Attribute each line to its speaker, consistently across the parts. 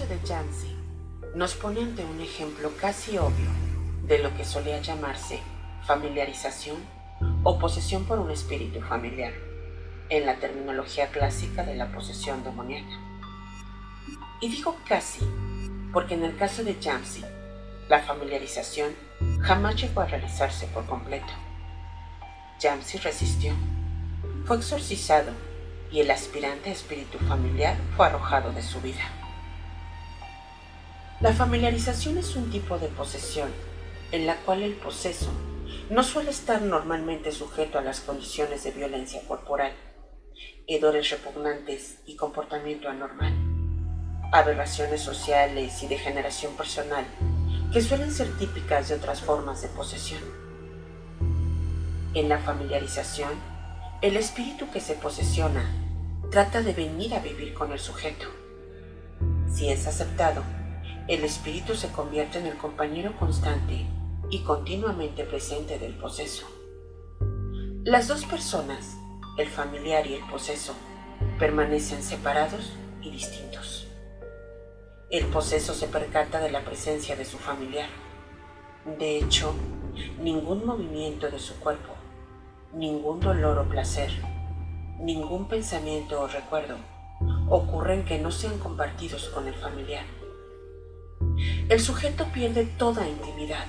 Speaker 1: caso de Jamsi nos pone ante un ejemplo casi obvio de lo que solía llamarse familiarización o posesión por un espíritu familiar, en la terminología clásica de la posesión demoníaca. Y digo casi, porque en el caso de Jamsi, la familiarización jamás llegó a realizarse por completo. Jamsi resistió, fue exorcizado y el aspirante espíritu familiar fue arrojado de su vida. La familiarización es un tipo de posesión en la cual el poseso no suele estar normalmente sujeto a las condiciones de violencia corporal, hedores repugnantes y comportamiento anormal, aberraciones sociales y degeneración personal que suelen ser típicas de otras formas de posesión. En la familiarización, el espíritu que se posesiona trata de venir a vivir con el sujeto. Si es aceptado, el espíritu se convierte en el compañero constante y continuamente presente del poseso. Las dos personas, el familiar y el poseso, permanecen separados y distintos. El poseso se percata de la presencia de su familiar. De hecho, ningún movimiento de su cuerpo, ningún dolor o placer, ningún pensamiento o recuerdo ocurren que no sean compartidos con el familiar. El sujeto pierde toda intimidad.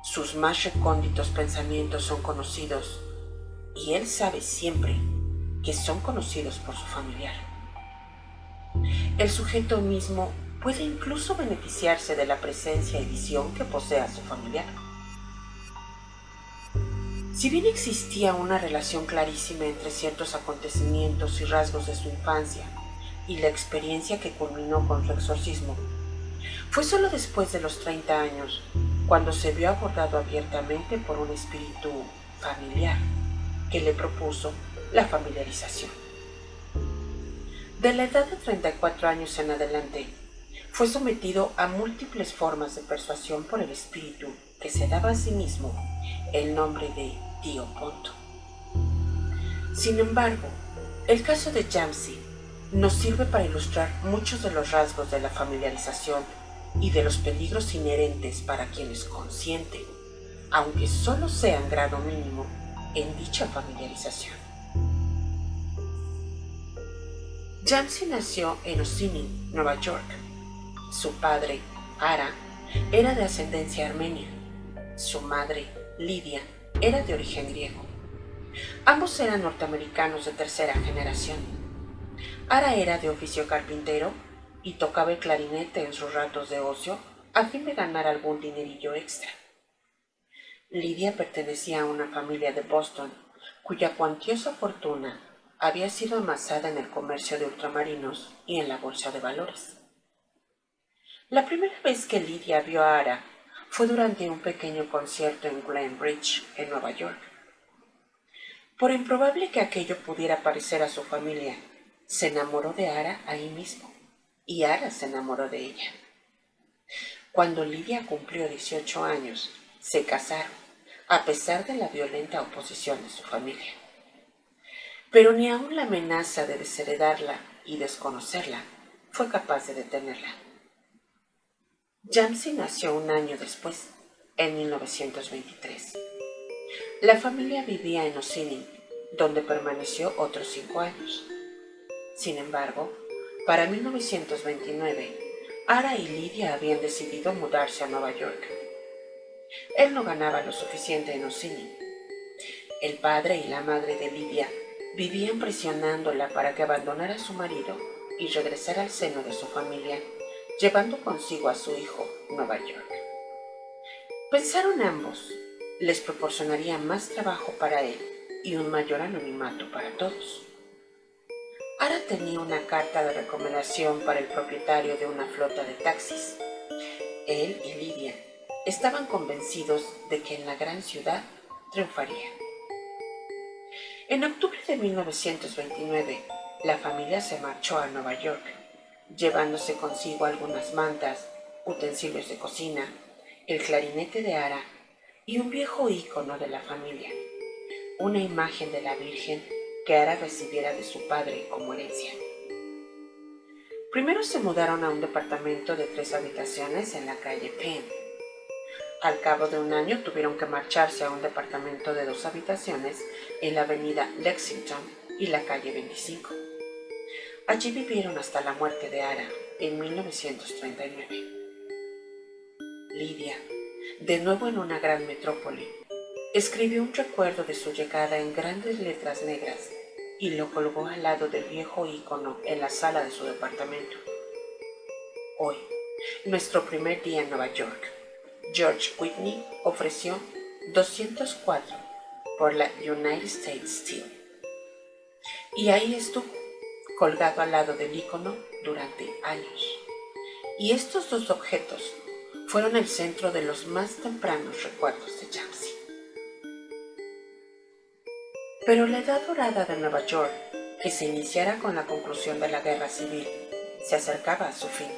Speaker 1: Sus más recónditos pensamientos son conocidos y él sabe siempre que son conocidos por su familiar. El sujeto mismo puede incluso beneficiarse de la presencia y visión que posea su familiar. Si bien existía una relación clarísima entre ciertos acontecimientos y rasgos de su infancia y la experiencia que culminó con su exorcismo, fue solo después de los 30 años cuando se vio abordado abiertamente por un espíritu familiar que le propuso la familiarización. De la edad de 34 años en adelante, fue sometido a múltiples formas de persuasión por el espíritu que se daba a sí mismo el nombre de Tío Ponto. Sin embargo, el caso de Jamsi nos sirve para ilustrar muchos de los rasgos de la familiarización y de los peligros inherentes para quienes consienten, aunque solo sea en grado mínimo, en dicha familiarización. Jamsi nació en Ossining, Nueva York. Su padre, Ara, era de ascendencia armenia. Su madre, Lidia, era de origen griego. Ambos eran norteamericanos de tercera generación. Ara era de oficio carpintero y tocaba el clarinete en sus ratos de ocio a fin de ganar algún dinerillo extra. Lidia pertenecía a una familia de Boston cuya cuantiosa fortuna había sido amasada en el comercio de ultramarinos y en la bolsa de valores. La primera vez que Lidia vio a Ara fue durante un pequeño concierto en Glen Ridge, en Nueva York. Por improbable que aquello pudiera parecer a su familia, se enamoró de Ara ahí mismo, y Ara se enamoró de ella. Cuando Lidia cumplió 18 años, se casaron, a pesar de la violenta oposición de su familia. Pero ni aun la amenaza de desheredarla y desconocerla fue capaz de detenerla. Jamsi nació un año después, en 1923. La familia vivía en Ossining, donde permaneció otros 5 años. Sin embargo, para 1929, Ara y Lidia habían decidido mudarse a Nueva York. Él no ganaba lo suficiente en Ossining. El padre y la madre de Lidia vivían presionándola para que abandonara a su marido y regresara al seno de su familia, llevando consigo a su hijo, Nueva York. Pensaron ambos, les proporcionaría más trabajo para él y un mayor anonimato para todos. Ara tenía una carta de recomendación para el propietario de una flota de taxis. Él y Lidia estaban convencidos de que en la gran ciudad triunfaría. En octubre de 1929, la familia se marchó a Nueva York, llevándose consigo algunas mantas, utensilios de cocina, el clarinete de Ara y un viejo ícono de la familia, una imagen de la Virgen que Ara recibiera de su padre como herencia. Primero se mudaron a un departamento de 3 habitaciones en la calle Penn. Al cabo de un año tuvieron que marcharse a un departamento de 2 habitaciones en la avenida Lexington y la calle 25. Allí vivieron hasta la muerte de Ara en 1939. Lydia, de nuevo en una gran metrópoli, escribió un recuerdo de su llegada en grandes letras negras y lo colgó al lado del viejo ícono en la sala de su departamento. Hoy, nuestro primer día en Nueva York, George Whitney ofreció 204 por la United States Steel. Y ahí estuvo, colgado al lado del ícono durante años. Y estos dos objetos fueron el centro de los más tempranos recuerdos de Jamsie. Pero la edad dorada de Nueva York, que se iniciara con la conclusión de la Guerra Civil, se acercaba a su fin.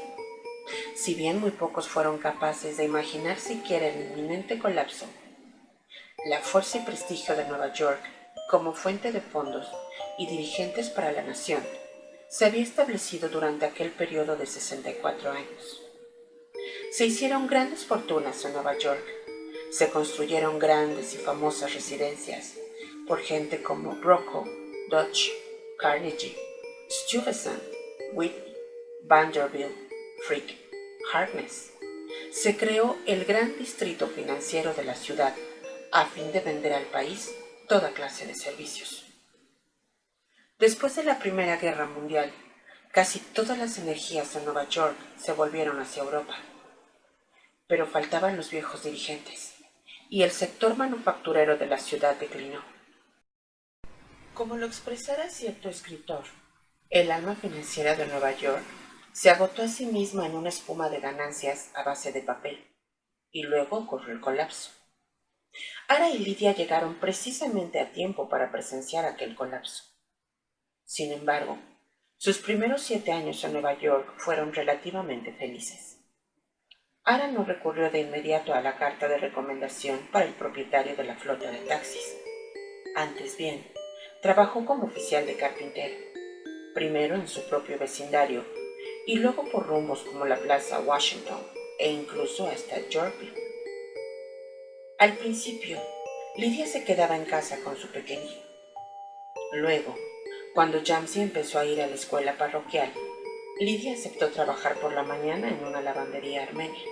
Speaker 1: Si bien muy pocos fueron capaces de imaginar siquiera el inminente colapso, la fuerza y prestigio de Nueva York como fuente de fondos y dirigentes para la nación se había establecido durante aquel periodo de 64 años. Se hicieron grandes fortunas en Nueva York, se construyeron grandes y famosas residencias por gente como Brokaw, Dodge, Carnegie, Stuyvesant, Whitney, Vanderbilt, Frick, Harkness. Se creó el gran distrito financiero de la ciudad a fin de vender al país toda clase de servicios. Después de la Primera Guerra Mundial, casi todas las energías en Nueva York se volvieron hacia Europa. Pero faltaban los viejos dirigentes, y el sector manufacturero de la ciudad declinó. Como lo expresara cierto escritor, el alma financiera de Nueva York se agotó a sí misma en una espuma de ganancias a base de papel, y luego ocurrió el colapso. Ara y Lydia llegaron precisamente a tiempo para presenciar aquel colapso. Sin embargo, sus primeros 7 años en Nueva York fueron relativamente felices. Ara no recurrió de inmediato a la carta de recomendación para el propietario de la flota de taxis. Antes bien, trabajó como oficial de carpintero, primero en su propio vecindario y luego por rumbos como la Plaza Washington e incluso hasta Yorkville. Al principio, Lydia se quedaba en casa con su pequeñín. Luego, cuando Jamsie empezó a ir a la escuela parroquial, Lydia aceptó trabajar por la mañana en una lavandería armenia.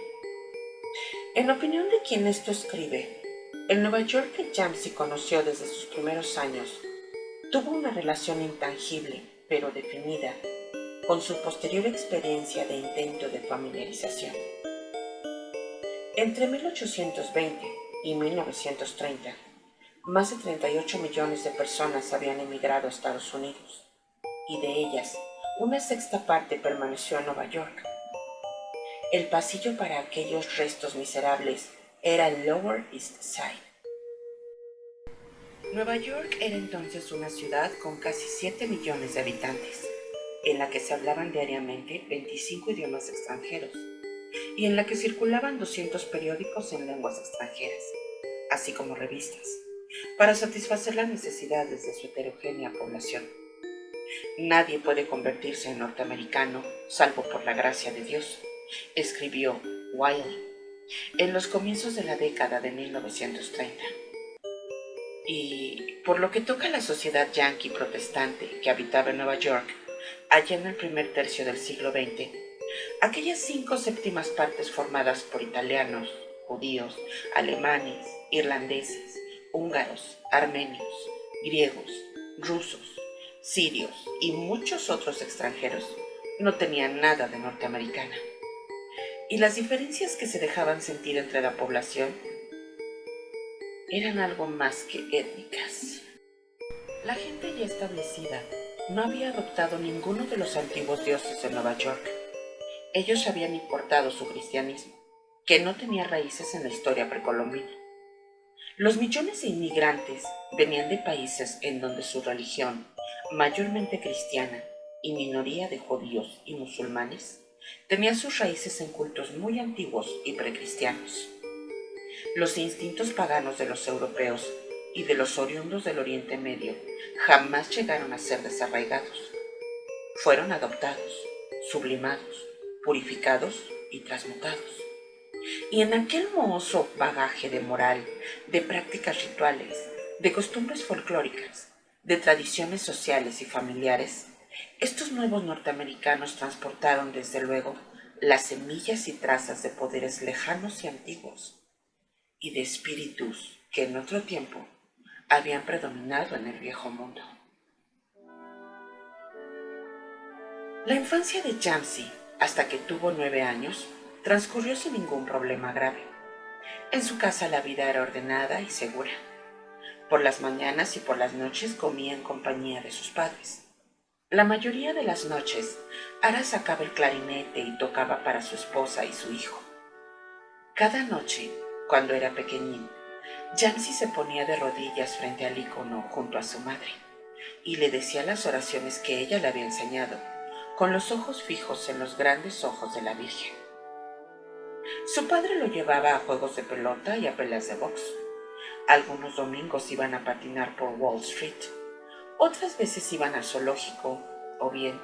Speaker 1: En opinión de quien esto escribe, el Nueva York que Jamsie conoció desde sus primeros años tuvo una relación intangible, pero definida, con su posterior experiencia de intento de familiarización. Entre 1820 y 1930, más de 38 millones de personas habían emigrado a Estados Unidos, y de ellas, una sexta parte permaneció en Nueva York. El pasillo para aquellos restos miserables era el Lower East Side. Nueva York era entonces una ciudad con casi 7 millones de habitantes, en la que se hablaban diariamente 25 idiomas extranjeros, y en la que circulaban 200 periódicos en lenguas extranjeras, así como revistas, para satisfacer las necesidades de su heterogénea población. Nadie puede convertirse en norteamericano, salvo por la gracia de Dios, escribió Wiley en los comienzos de la década de 1930. Y por lo que toca a la sociedad yanqui protestante que habitaba en Nueva York, allá en el primer tercio del siglo XX, aquellas 5/7 partes formadas por italianos, judíos, alemanes, irlandeses, húngaros, armenios, griegos, rusos, sirios y muchos otros extranjeros no tenían nada de norteamericana. Y las diferencias que se dejaban sentir entre la población eran algo más que étnicas. La gente ya establecida no había adoptado ninguno de los antiguos dioses de Nueva York. Ellos habían importado su cristianismo, que no tenía raíces en la historia precolombina. Los millones de inmigrantes venían de países en donde su religión, mayormente cristiana y minoría de judíos y musulmanes, tenía sus raíces en cultos muy antiguos y precristianos. Los instintos paganos de los europeos y de los oriundos del Oriente Medio jamás llegaron a ser desarraigados. Fueron adoptados, sublimados, purificados y transmutados. Y en aquel mohoso bagaje de moral, de prácticas rituales, de costumbres folclóricas, de tradiciones sociales y familiares, estos nuevos norteamericanos transportaron desde luego las semillas y trazas de poderes lejanos y antiguos, y de espíritus que en otro tiempo habían predominado en el viejo mundo. La infancia de Jamsi, hasta que tuvo 9 años, transcurrió sin ningún problema grave. En su casa la vida era ordenada y segura. Por las mañanas y por las noches comía en compañía de sus padres. La mayoría de las noches, Ara sacaba el clarinete y tocaba para su esposa y su hijo. Cada noche, cuando era pequeñín, Jamsi se ponía de rodillas frente al icono junto a su madre y le decía las oraciones que ella le había enseñado, con los ojos fijos en los grandes ojos de la Virgen. Su padre lo llevaba a juegos de pelota y a peleas de box. Algunos domingos iban a patinar por Wall Street, otras veces iban al zoológico, o bien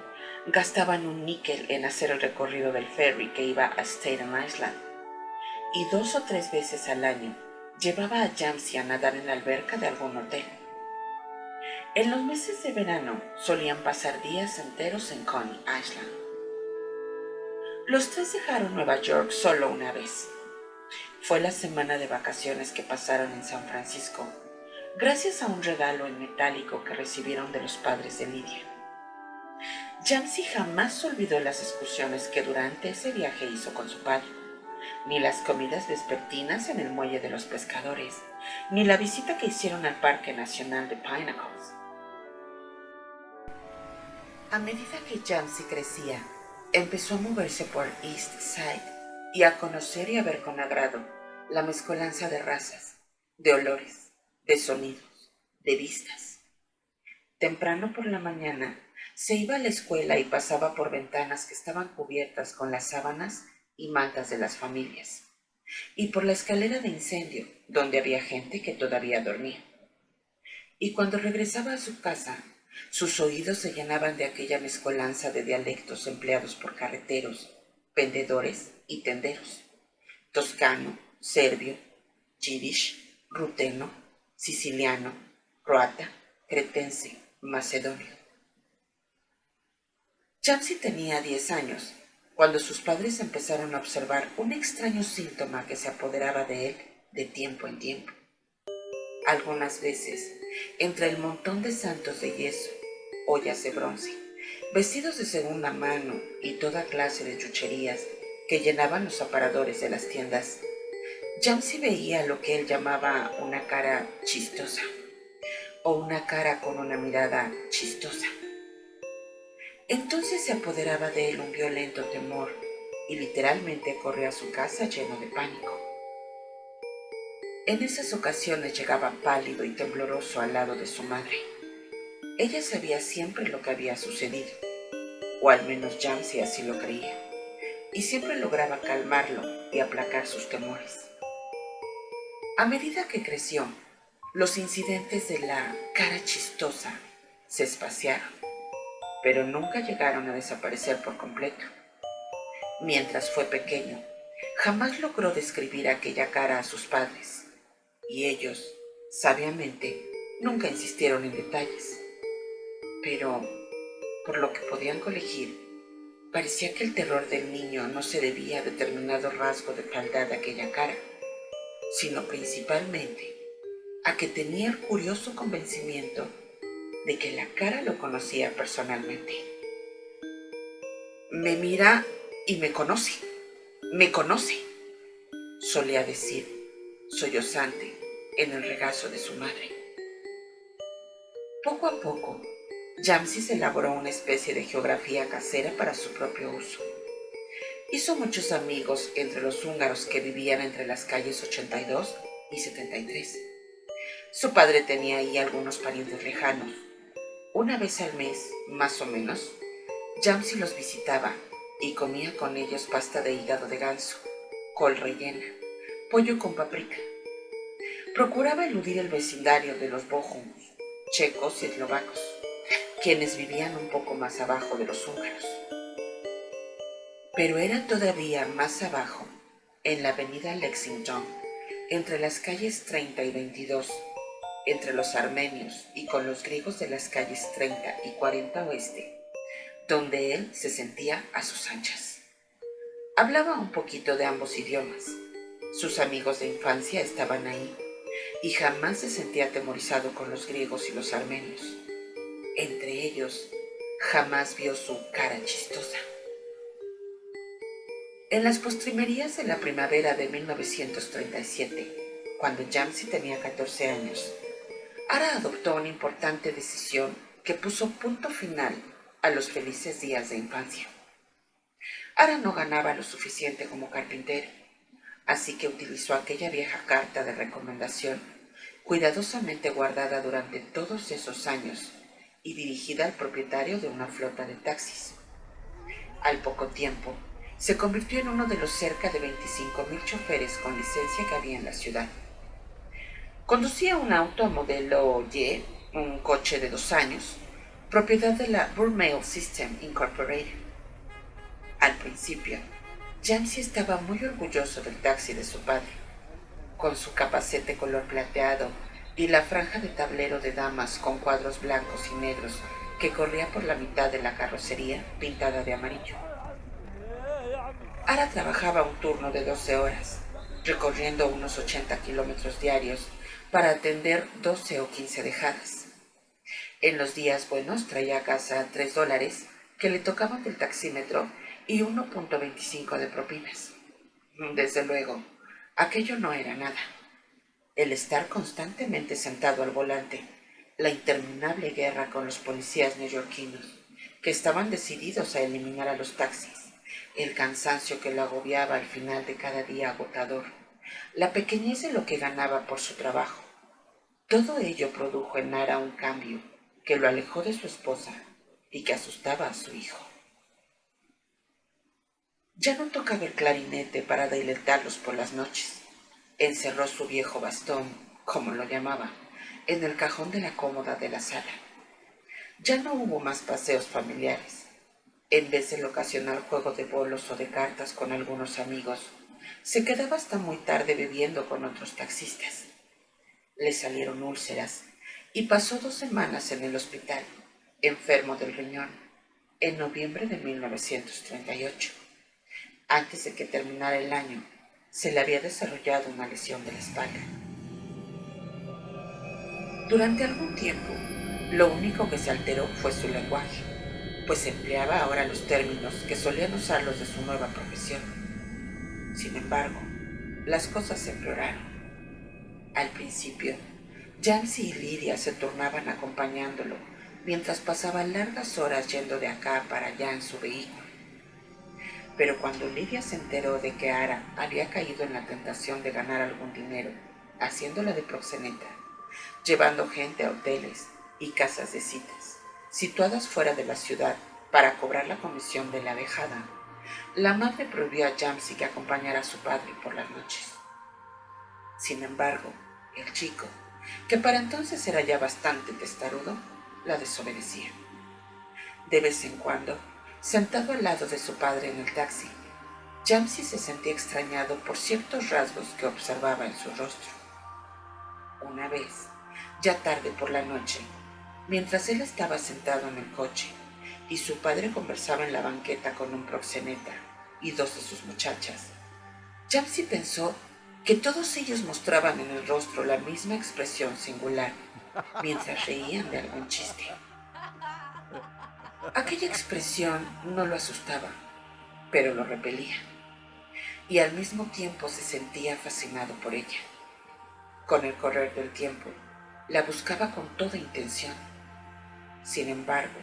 Speaker 1: gastaban un níquel en hacer el recorrido del ferry que iba a Staten Island. Y 2 o 3 veces al año llevaba a Jamsi a nadar en la alberca de algún hotel. En los meses de verano solían pasar días enteros en Coney Island. Los tres dejaron Nueva York solo una vez. Fue la semana de vacaciones que pasaron en San Francisco, gracias a un regalo en metálico que recibieron de los padres de Lydia. Jamsi jamás olvidó las excursiones que durante ese viaje hizo con su padre, ni las comidas vespertinas en el muelle de los pescadores, ni la visita que hicieron al Parque Nacional de Pinnacles. A medida que Jamsi crecía, empezó a moverse por East Side y a conocer y a ver con agrado la mezcolanza de razas, de olores, de sonidos, de vistas. Temprano por la mañana se iba a la escuela y pasaba por ventanas que estaban cubiertas con las sábanas y mantas de las familias, y por la escalera de incendio, donde había gente que todavía dormía. Y cuando regresaba a su casa, sus oídos se llenaban de aquella mezcolanza de dialectos empleados por carreteros, vendedores y tenderos: toscano, serbio, yiddish, ruteno, siciliano, croata, cretense, macedonio. Jamsi tenía 10 años cuando sus padres empezaron a observar un extraño síntoma que se apoderaba de él de tiempo en tiempo. Algunas veces, entre el montón de santos de yeso, ollas de bronce, vestidos de segunda mano y toda clase de chucherías que llenaban los aparadores de las tiendas, Jamsi veía lo que él llamaba una cara chistosa, o una cara con una mirada chistosa. Entonces se apoderaba de él un violento temor y literalmente corrió a su casa lleno de pánico. En esas ocasiones llegaba pálido y tembloroso al lado de su madre. Ella sabía siempre lo que había sucedido, o al menos Jamsi así lo creía, y siempre lograba calmarlo y aplacar sus temores. A medida que creció, los incidentes de la cara chistosa se espaciaron, pero nunca llegaron a desaparecer por completo. Mientras fue pequeño, jamás logró describir aquella cara a sus padres, y ellos, sabiamente, nunca insistieron en detalles. Pero, por lo que podían colegir, parecía que el terror del niño no se debía a determinado rasgo de fealdad de aquella cara, sino principalmente a que tenía el curioso convencimiento de que la cara lo conocía personalmente. Me mira y me conoce, solía decir, sollozante, en el regazo de su madre. Poco a poco, Jamsi se elaboró una especie de geografía casera para su propio uso. Hizo muchos amigos entre los húngaros que vivían entre las calles 82 y 73. Su padre tenía ahí algunos parientes lejanos. Una vez al mes, más o menos, Jamsi los visitaba y comía con ellos pasta de hígado de ganso, col rellena, pollo con paprika. Procuraba eludir el vecindario de los bohums, checos y eslovacos, quienes vivían un poco más abajo de los húngaros. Pero era todavía más abajo, en la avenida Lexington, entre las calles 30 y 22, entre los armenios y con los griegos de las calles 30 y 40 oeste, donde él se sentía a sus anchas. Hablaba un poquito de ambos idiomas. Sus amigos de infancia estaban ahí y jamás se sentía atemorizado con los griegos y los armenios. Entre ellos, jamás vio su cara chistosa. En las postrimerías de la primavera de 1937, cuando Jamsi tenía 14 años, Ara adoptó una importante decisión que puso punto final a los felices días de infancia. Ara no ganaba lo suficiente como carpintero, así que utilizó aquella vieja carta de recomendación, cuidadosamente guardada durante todos esos años y dirigida al propietario de una flota de taxis. Al poco tiempo, se convirtió en uno de los cerca de 25,000 choferes con licencia que había en la ciudad. Conducía un auto modelo Y, un coche de 2 años, propiedad de la Burr Mail System Incorporated. Al principio, Jamsi estaba muy orgulloso del taxi de su padre, con su capacete color plateado y la franja de tablero de damas con cuadros blancos y negros que corría por la mitad de la carrocería pintada de amarillo. Ara trabajaba un turno de 12 horas, recorriendo unos 80 kilómetros diarios para atender 12 o 15 dejadas. En los días buenos traía a casa $3 que le tocaban del taxímetro y 1.25 de propinas. Desde luego, aquello no era nada. El estar constantemente sentado al volante, la interminable guerra con los policías neoyorquinos, que estaban decididos a eliminar a los taxis, el cansancio que lo agobiaba al final de cada día agotador, la pequeñez de lo que ganaba por su trabajo. Todo ello produjo en Ara un cambio que lo alejó de su esposa y que asustaba a su hijo. Ya no tocaba el clarinete para deleitarlos por las noches. Encerró su viejo bastón, como lo llamaba, en el cajón de la cómoda de la sala. Ya no hubo más paseos familiares. En vez del ocasional juego de bolos o de cartas con algunos amigos, se quedaba hasta muy tarde bebiendo con otros taxistas. Le salieron úlceras y pasó 2 semanas en el hospital, enfermo del riñón, en noviembre de 1938. Antes de que terminara el año, se le había desarrollado una lesión de la espalda. Durante algún tiempo, lo único que se alteró fue su lenguaje, pues empleaba ahora los términos que solían usar los de su nueva profesión. Sin embargo, las cosas empeoraron. Al principio, Jamsi y Lydia se turnaban acompañándolo mientras pasaba largas horas yendo de acá para allá en su vehículo. Pero cuando Lydia se enteró de que Ara había caído en la tentación de ganar algún dinero haciéndola de proxeneta, llevando gente a hoteles y casas de citas situadas fuera de la ciudad para cobrar la comisión de la vejada, la madre prohibió a Jamsi que acompañara a su padre por las noches. Sin embargo, el chico, que para entonces era ya bastante testarudo, la desobedecía. De vez en cuando, sentado al lado de su padre en el taxi, Jamsi se sentía extrañado por ciertos rasgos que observaba en su rostro. Una vez, ya tarde por la noche, mientras él estaba sentado en el coche y su padre conversaba en la banqueta con un proxeneta y 2 de sus muchachas, Jamsi pensó que todos ellos mostraban en el rostro la misma expresión singular mientras reían de algún chiste. Aquella expresión no lo asustaba, pero lo repelía, y al mismo tiempo se sentía fascinado por ella. Con el correr del tiempo, la buscaba con toda intención. Sin embargo,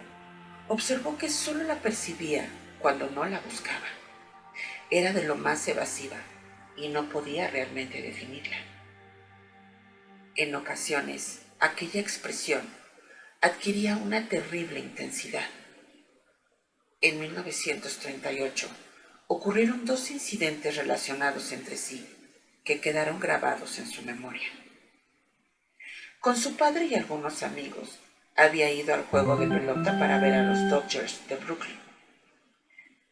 Speaker 1: observó que solo la percibía cuando no la buscaba. Era de lo más evasiva y no podía realmente definirla. En ocasiones, aquella expresión adquiría una terrible intensidad. En 1938 ocurrieron 2 incidentes relacionados entre sí que quedaron grabados en su memoria. Con su padre y algunos amigos había ido al juego de pelota para ver a los Dodgers de Brooklyn.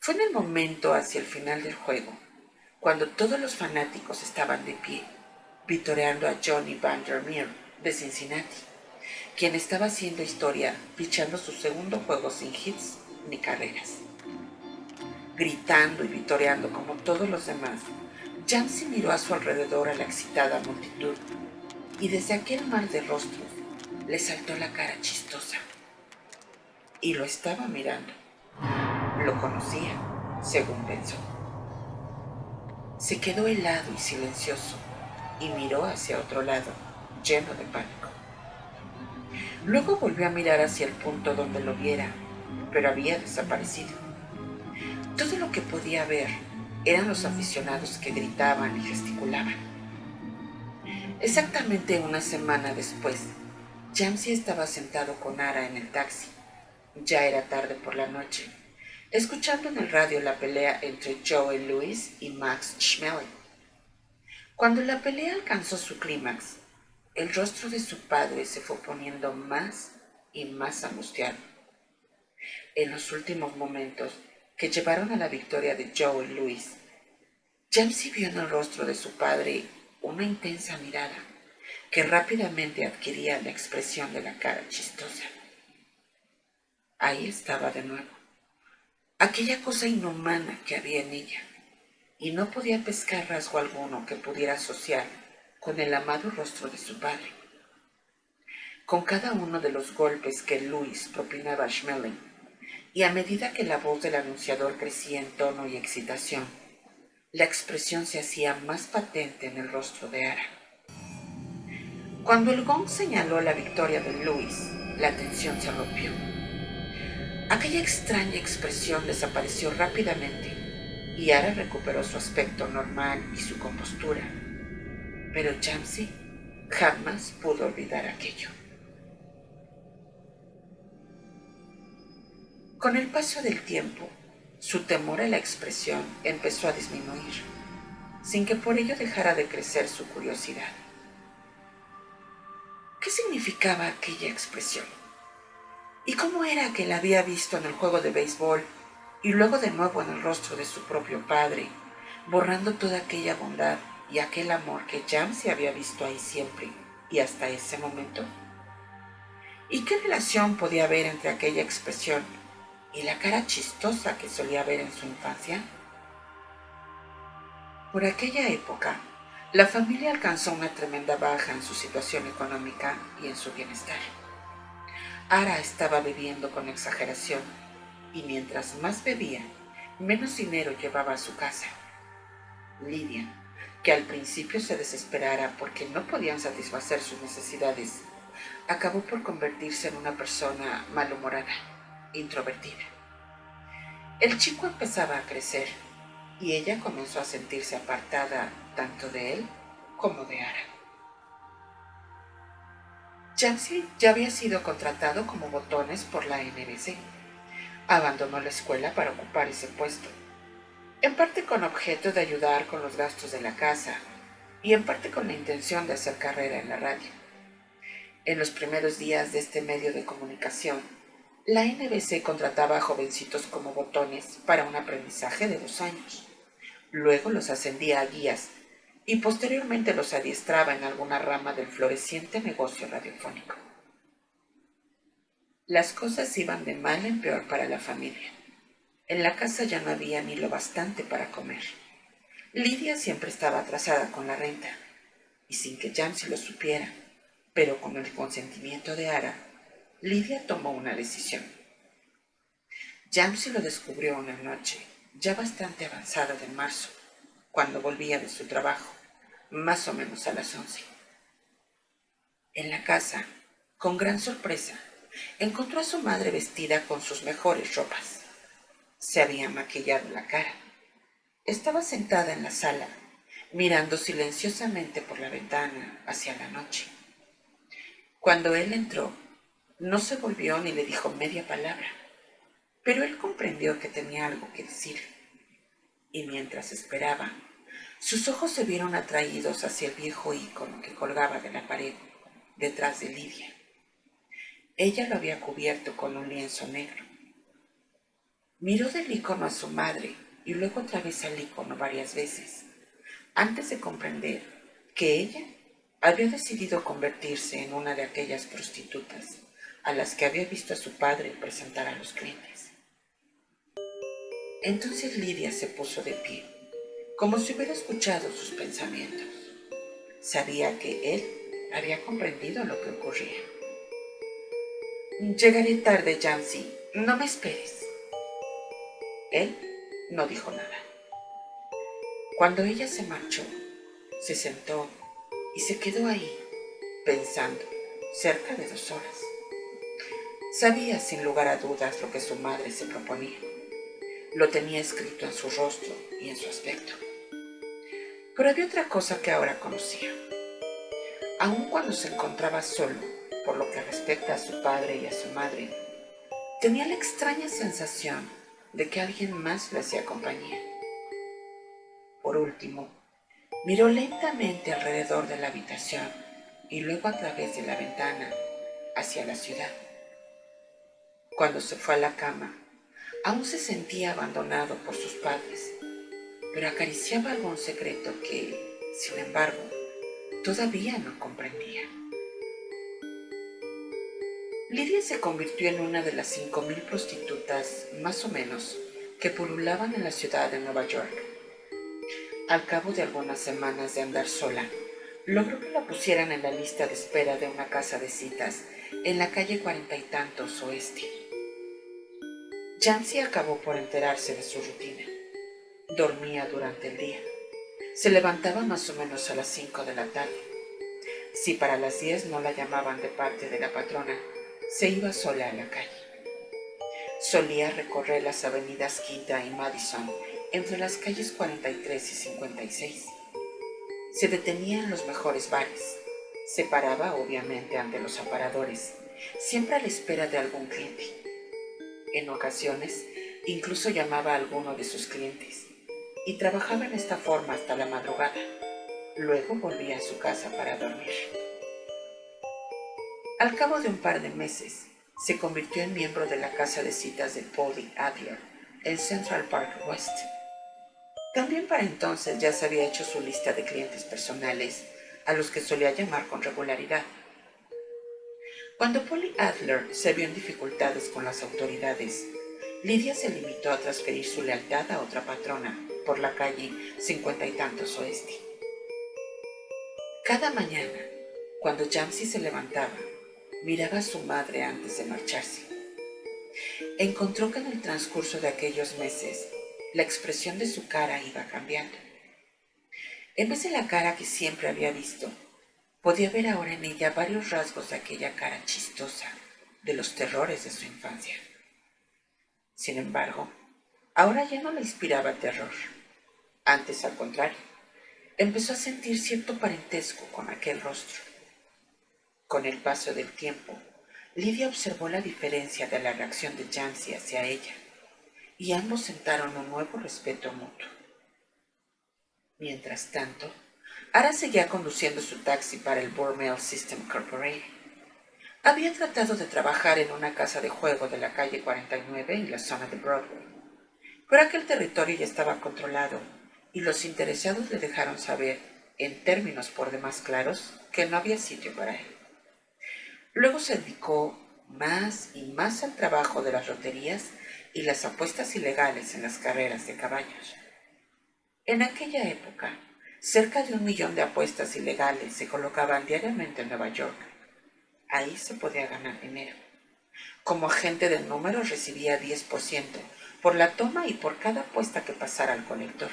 Speaker 1: Fue en el momento hacia el final del juego, cuando todos los fanáticos estaban de pie, vitoreando a Johnny Vandermeer de Cincinnati, quien estaba haciendo historia pichando su segundo juego sin hits ni carreras. Gritando y vitoreando como todos los demás, Jancy miró a su alrededor a la excitada multitud y desde aquel mar de rostros le saltó la cara chistosa. Y lo estaba mirando. Lo conocía, según pensó. Se quedó helado y silencioso y miró hacia otro lado, lleno de pánico. Luego volvió a mirar hacia el punto donde lo viera, pero había desaparecido. Todo lo que podía ver eran los aficionados que gritaban y gesticulaban. Exactamente una semana después, Jancy estaba sentado con Ara en el taxi. Ya era tarde por la noche, escuchando en el radio la pelea entre Joel Lewis y Max Schmeling. Cuando la pelea alcanzó su clímax, el rostro de su padre se fue poniendo más y más angustiado. En los últimos momentos que llevaron a la victoria de Joel Lewis, Jancy vio en el rostro de su padre una intensa mirada que rápidamente adquiría la expresión de la cara chistosa. Ahí estaba de nuevo, aquella cosa inhumana que había en ella, y no podía pescar rasgo alguno que pudiera asociar con el amado rostro de su padre. Con cada uno de los golpes que Lewis propinaba a Schmeling, y a medida que la voz del anunciador crecía en tono y excitación, la expresión se hacía más patente en el rostro de Ara. Cuando el gong señaló la victoria de Lewis, la tensión se rompió. Aquella extraña expresión desapareció rápidamente y Ara recuperó su aspecto normal y su compostura. Pero Jancy jamás pudo olvidar aquello. Con el paso del tiempo, su temor a la expresión empezó a disminuir, sin que por ello dejara de crecer su curiosidad. ¿Qué significaba aquella expresión? ¿Y cómo era que la había visto en el juego de béisbol y luego de nuevo en el rostro de su propio padre, borrando toda aquella bondad y aquel amor que Jancy había visto ahí siempre y hasta ese momento? ¿Y qué relación podía haber entre aquella expresión y la cara chistosa que solía ver en su infancia? Por aquella época, la familia alcanzó una tremenda baja en su situación económica y en su bienestar. Ara estaba bebiendo con exageración y mientras más bebía, menos dinero llevaba a su casa. Lidia, que al principio se desesperara porque no podían satisfacer sus necesidades, acabó por convertirse en una persona malhumorada, introvertida. El chico empezaba a crecer y ella comenzó a sentirse apartada tanto de él como de Ara. Jancy ya había sido contratado como botones por la NBC. Abandonó la escuela para ocupar ese puesto, en parte con objeto de ayudar con los gastos de la casa y en parte con la intención de hacer carrera en la radio. En los primeros días de este medio de comunicación, la NBC contrataba a jovencitos como botones para un aprendizaje de 2 años. Luego los ascendía a guías y posteriormente los adiestraba en alguna rama del floreciente negocio radiofónico. Las cosas iban de mal en peor para la familia. En la casa ya no había ni lo bastante para comer. Lidia siempre estaba atrasada con la renta, y sin que Jancy lo supiera, pero con el consentimiento de Ara, Lidia tomó una decisión. Jancy lo descubrió una noche, ya bastante avanzada de marzo, cuando volvía de su trabajo, más o menos a las 11. En la casa, con gran sorpresa, encontró a su madre vestida con sus mejores ropas. Se había maquillado la cara. Estaba sentada en la sala, mirando silenciosamente por la ventana hacia la noche. Cuando él entró, no se volvió ni le dijo media palabra, pero él comprendió que tenía algo que decir. Y mientras esperaba, sus ojos se vieron atraídos hacia el viejo ícono que colgaba de la pared, detrás de Lidia. Ella lo había cubierto con un lienzo negro. Miró del icono a su madre y luego otra vez al icono varias veces, antes de comprender que ella había decidido convertirse en una de aquellas prostitutas a las que había visto a su padre presentar a los clientes. Entonces Lidia se puso de pie, como si hubiera escuchado sus pensamientos. Sabía que él había comprendido lo que ocurría. Llegaré tarde, Jancy. No me esperes. Él no dijo nada. Cuando ella se marchó, se sentó y se quedó ahí, pensando, cerca de 2 horas. Sabía sin lugar a dudas lo que su madre se proponía. Lo tenía escrito en su rostro y en su aspecto. Pero había otra cosa que ahora conocía. Aun cuando se encontraba solo, por lo que respecta a su padre y a su madre, tenía la extraña sensación de que alguien más le hacía compañía. Por último, miró lentamente alrededor de la habitación y luego a través de la ventana hacia la ciudad. Cuando se fue a la cama, aún se sentía abandonado por sus padres, pero acariciaba algún secreto que, sin embargo, todavía no comprendía. Lidia se convirtió en una de las 5,000 prostitutas, más o menos, que pululaban en la ciudad de Nueva York. Al cabo de algunas semanas de andar sola, logró que la pusieran en la lista de espera de una casa de citas en la calle 40 y tantos oeste. Jancy acabó por enterarse de su rutina. Dormía durante el día. Se levantaba más o menos a las 5 de la tarde. Si para las 10 no la llamaban de parte de la patrona, se iba sola a la calle. Solía recorrer las avenidas Quinta y Madison entre las calles 43 y 56. Se detenía en los mejores bares. Se paraba obviamente ante los aparadores, siempre a la espera de algún cliente. En ocasiones, incluso llamaba a alguno de sus clientes y trabajaba en esta forma hasta la madrugada. Luego volvía a su casa para dormir. Al cabo de un par de meses, se convirtió en miembro de la casa de citas de Polly Adler en Central Park West. También para entonces ya se había hecho su lista de clientes personales a los que solía llamar con regularidad. Cuando Polly Adler se vio en dificultades con las autoridades, Lidia se limitó a transferir su lealtad a otra patrona por la calle 50 y tantos oeste. Cada mañana, cuando Jancy se levantaba, miraba a su madre antes de marcharse. Encontró que en el transcurso de aquellos meses, la expresión de su cara iba cambiando. En vez de la cara que siempre había visto, podía ver ahora en ella varios rasgos de aquella cara chistosa, de los terrores de su infancia. Sin embargo, ahora ya no le inspiraba terror. Antes, al contrario, empezó a sentir cierto parentesco con aquel rostro. Con el paso del tiempo, Lidia observó la diferencia de la reacción de Jancy hacia ella, y ambos sentaron un nuevo respeto mutuo. Mientras tanto, Ara seguía conduciendo su taxi para el Burr Mail System Corporation. Había tratado de trabajar en una casa de juego de la calle 49 en la zona de Broadway, pero aquel territorio ya estaba controlado y los interesados le dejaron saber, en términos por demás claros, que no había sitio para él. Luego se dedicó más y más al trabajo de las loterías y las apuestas ilegales en las carreras de caballos. En aquella época, cerca de 1 millón de apuestas ilegales se colocaban diariamente en Nueva York. Ahí se podía ganar dinero. Como agente de números recibía 10% por la toma y por cada apuesta que pasara al colector.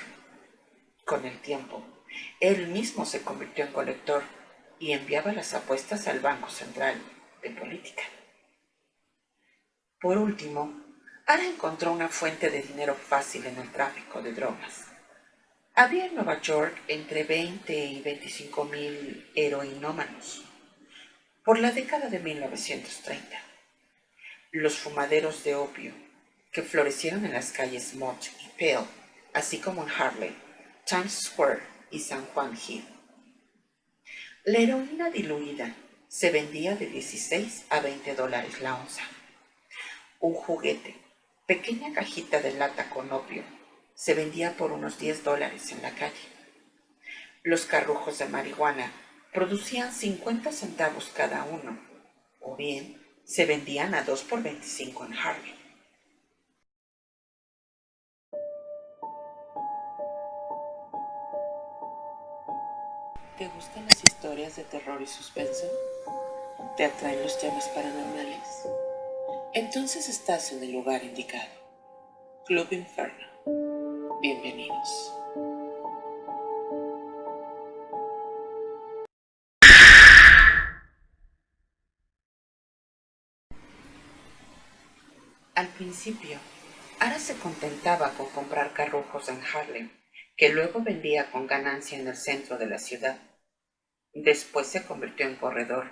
Speaker 1: Con el tiempo, él mismo se convirtió en colector y enviaba las apuestas al Banco Central de Política. Por último, Ara encontró una fuente de dinero fácil en el tráfico de drogas. Había en Nueva York entre 20 y 25,000 heroinómanos. Por la década de 1930, los fumaderos de opio que florecieron en las calles Mott y Pale, así como en Harlem, Times Square y San Juan Hill. La heroína diluida se vendía de $16 a $20 la onza. Un juguete pequeña cajita de lata con opio se vendía por unos $10 en la calle. Los carrujos de marihuana producían 50 centavos cada uno, o bien se vendían a 2 por 25 en Harlem. ¿Te gustan las historias de terror y suspenso? ¿Te atraen los temas paranormales? Entonces estás en el lugar indicado. Club Inferno. Bienvenidos. Al principio, Ara se contentaba con comprar carrujos en Harlem, que luego vendía con ganancia en el centro de la ciudad. Después se convirtió en corredor,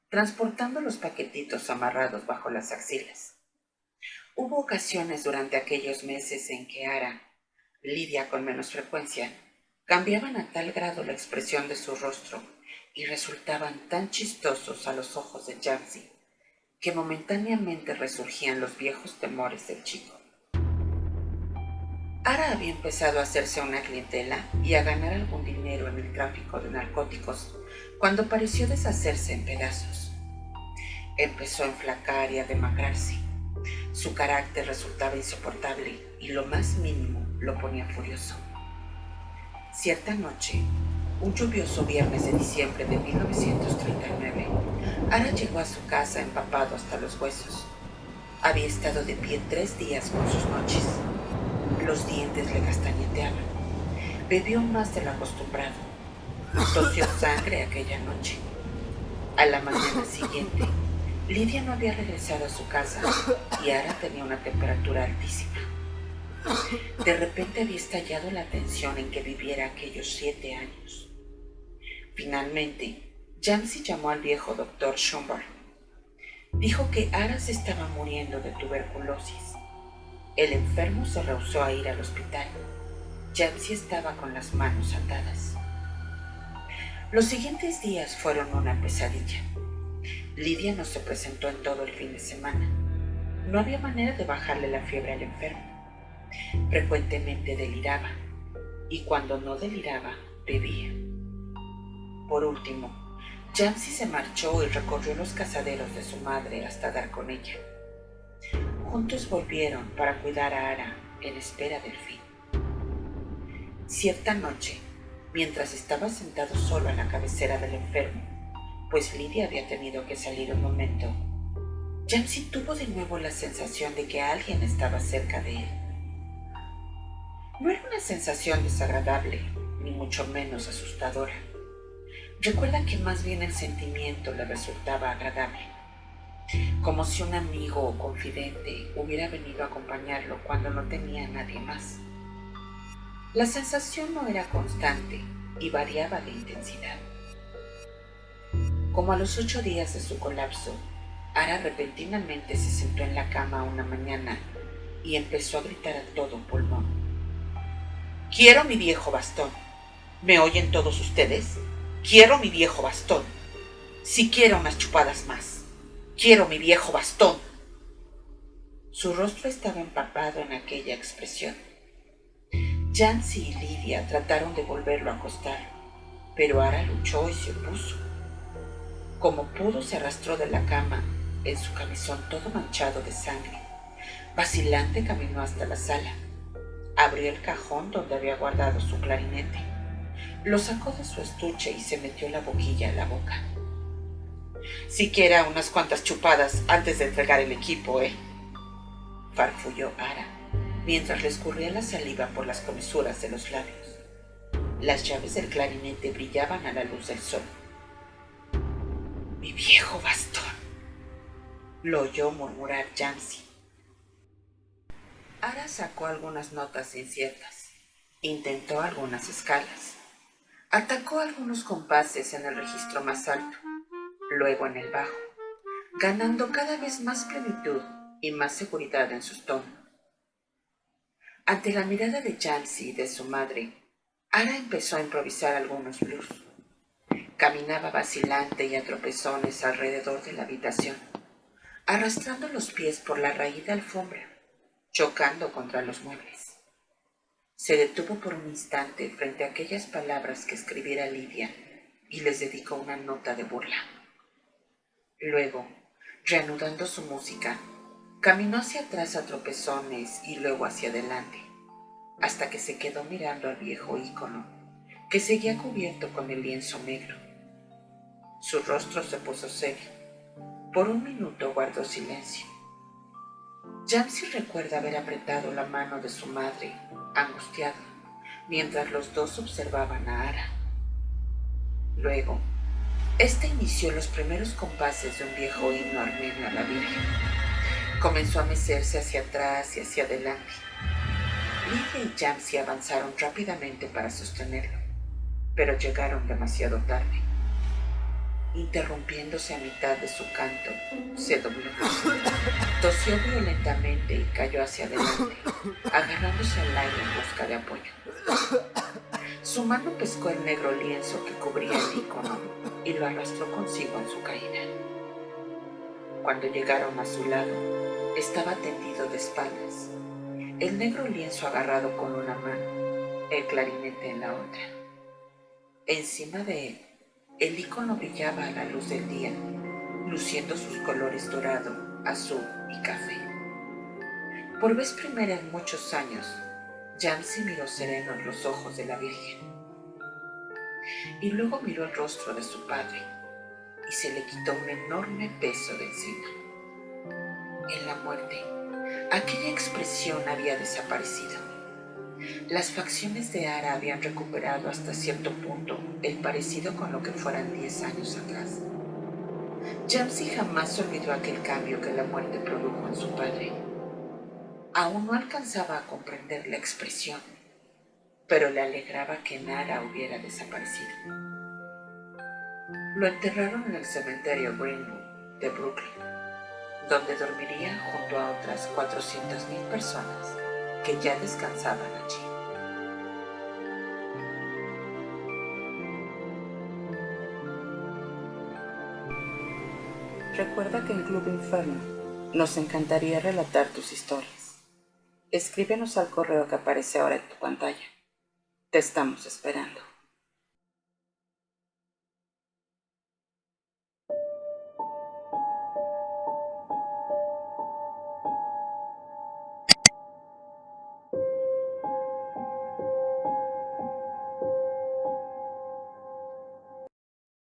Speaker 1: transportando los paquetitos amarrados bajo las axilas. Hubo ocasiones durante aquellos meses en que Ara, Lidia con menos frecuencia, cambiaban a tal grado la expresión de su rostro y resultaban tan chistosos a los ojos de Jancy que momentáneamente resurgían los viejos temores del chico. Ara había empezado a hacerse una clientela y a ganar algún dinero en el tráfico de narcóticos cuando pareció deshacerse en pedazos. Empezó a enflacar y a demacrarse. Su carácter resultaba insoportable y lo más mínimo lo ponía furioso. Cierta noche, un lluvioso viernes de diciembre de 1939, Ara llegó a su casa empapado hasta los huesos. Había estado de pie 3 días con sus noches. Los dientes le castañeteaban. Bebió más de lo acostumbrado. Tosió sangre aquella noche. A la mañana siguiente, Lidia no había regresado a su casa y Ara tenía una temperatura altísima. De repente había estallado la tensión en que viviera aquellos 7 años. Finalmente, Jancy llamó al viejo doctor Schomburg. Dijo que Ara se estaba muriendo de tuberculosis. El enfermo se rehusó a ir al hospital. Jancy estaba con las manos atadas. Los siguientes días fueron una pesadilla. Lidia no se presentó en todo el fin de semana. No había manera de bajarle la fiebre al enfermo. Frecuentemente deliraba, y cuando no deliraba, bebía. Por último, Jancy se marchó y recorrió los casaderos de su madre hasta dar con ella. Juntos volvieron para cuidar a Ara en espera del fin. Cierta noche, mientras estaba sentado solo a la cabecera del enfermo, pues Lidia había tenido que salir un momento, Jancy tuvo de nuevo la sensación de que alguien estaba cerca de él. No era una sensación desagradable, ni mucho menos asustadora. Recuerda que más bien el sentimiento le resultaba agradable, como si un amigo o confidente hubiera venido a acompañarlo cuando no tenía a nadie más. La sensación no era constante y variaba de intensidad. Como a los 8 días de su colapso, Ara repentinamente se sentó en la cama una mañana y empezó a gritar a todo pulmón: «¡Quiero mi viejo bastón! ¿Me oyen todos ustedes? ¡Quiero mi viejo bastón! ¡Si quiero unas chupadas más! ¡Quiero mi viejo bastón!». Su rostro estaba empapado en aquella expresión. Jancy y Lidia trataron de volverlo a acostar, pero Ara luchó y se opuso. Como pudo, se arrastró de la cama, en su camisón todo manchado de sangre. Vacilante caminó hasta la sala. Abrió el cajón donde había guardado su clarinete. Lo sacó de su estuche y se metió la boquilla en la boca. «Siquiera unas cuantas chupadas antes de entregar el equipo, farfulló Ara, mientras le escurría la saliva por las comisuras de los labios. Las llaves del clarinete brillaban a la luz del sol. «Mi viejo bastón», lo oyó murmurar Jancy. Ara sacó algunas notas inciertas, intentó algunas escalas, atacó algunos compases en el registro más alto, luego en el bajo, ganando cada vez más plenitud y más seguridad en sus tonos. Ante la mirada de Jancy y de su madre, Ara empezó a improvisar algunos blues. Caminaba vacilante y a tropezones alrededor de la habitación, arrastrando los pies por la raída alfombra. chocando contra los muebles. Se detuvo por un instante frente a aquellas palabras que escribiera Lidia y les dedicó una nota de burla. Luego, reanudando su música, caminó hacia atrás a tropezones y luego hacia adelante, hasta que se quedó mirando al viejo ícono, que seguía cubierto con el lienzo negro. Su rostro se puso serio. Por un minuto guardó silencio. Jamsie recuerda haber apretado la mano de su madre, angustiado, mientras los dos observaban a Ara. Luego, este inició los primeros compases de un viejo himno armenio a la Virgen. Comenzó a mecerse hacia atrás y hacia adelante. Lidia y Jamsie avanzaron rápidamente para sostenerlo, pero llegaron demasiado tarde. Interrumpiéndose a mitad de su canto, se dobló, tosió violentamente y cayó hacia adelante, agarrándose al aire en busca de apoyo. Su mano pescó el negro lienzo que cubría el ícono y lo arrastró consigo en su caída. Cuando llegaron a su lado, estaba tendido de espaldas, el negro lienzo agarrado con una mano, el clarinete en la otra. Encima de él, el ícono brillaba a la luz del día, luciendo sus colores dorado, azul y café. Por vez primera en muchos años, Jamsie miró sereno en los ojos de la Virgen. Y luego miró el rostro de su padre y se le quitó un enorme peso de encima. En la muerte, aquella expresión había desaparecido. Las facciones de Ara habían recuperado hasta cierto punto el parecido con lo que fueran 10 años atrás. Jamsie jamás olvidó aquel cambio que la muerte produjo en su padre. Aún no alcanzaba a comprender la expresión, pero le alegraba que Nara hubiera desaparecido. Lo enterraron en el cementerio Greenwood de Brooklyn, donde dormiría junto a otras 400,000 personas que ya descansaban allí. Recuerda que en Club Inferno nos encantaría relatar tus historias. Escríbenos al correo que aparece ahora en tu pantalla. Te estamos esperando.